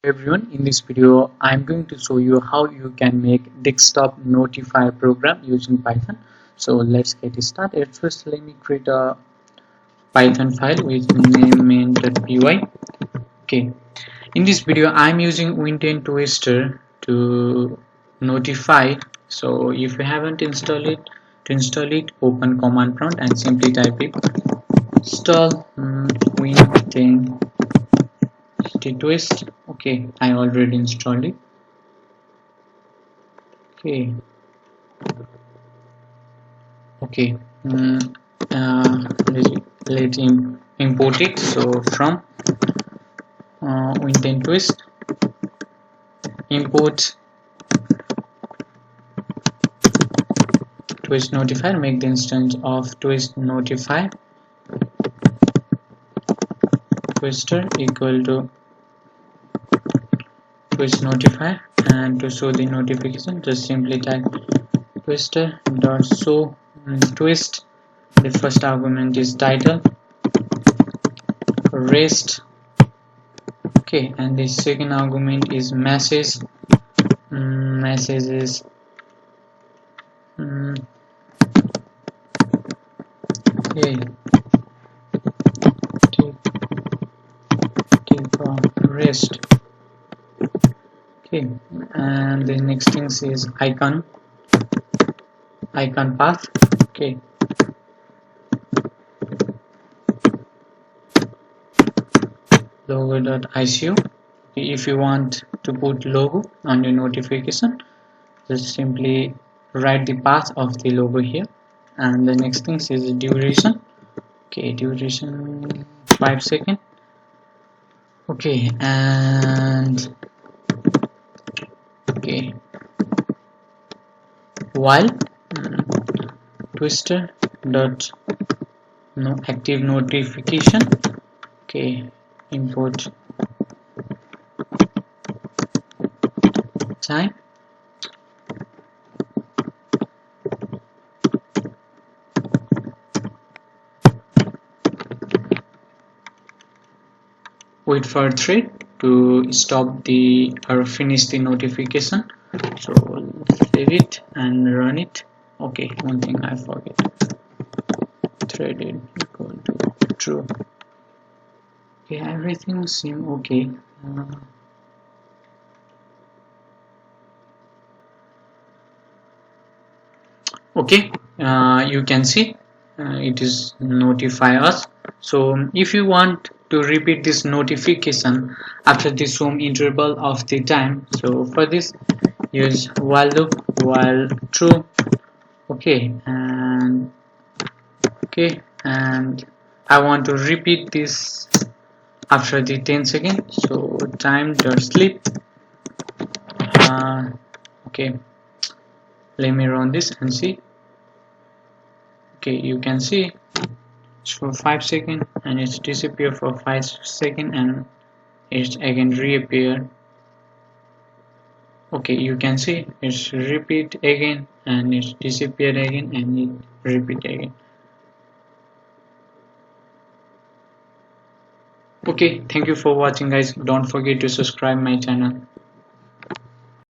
Everyone, in this video I'm going to show you how you can make desktop notifier program using Python. So let's get started. First let me create a Python file with name main.py. Okay, in this video I'm using Winten Twister to notify. So if you haven't installed it, to install it, open command prompt and simply type it install Winten twist. Okay, I already installed it. Okay, okay. Let's import it. So from Winten twist, import twist notifier, make the instance of twist notifier twister equal to twist notifier, and to show the notification just simply type twister dot show twist. The first argument is title rest. Okay, and the second argument is message. Message is okay, take a rest. Okay, and the next thing is icon path. Okay, logo.ico. If you want to put logo on your notification, just simply write the path of the logo here. And the next thing is duration. Okay, duration 5 seconds. Okay, and okay, while twister dot no active notification. Okay, import time. Wait for a thread to stop the or finish the notification. So save it and run it. Okay, one thing I forget, threaded equal to true. Okay, everything seems okay. Okay, you can see it is notify us. So if you want to repeat this notification after the some interval of the time, so for this use while loop while true. Okay, and I want to repeat this after the 10 seconds. So time dot sleep. Okay, let me run this and see. Okay, you can see it's for 5 seconds and it's disappear for 5 seconds and it's again reappear. Okay, you can see it's repeat again and it's disappeared again and it repeat again. Okay, thank you for watching guys. Don't forget to subscribe my channel.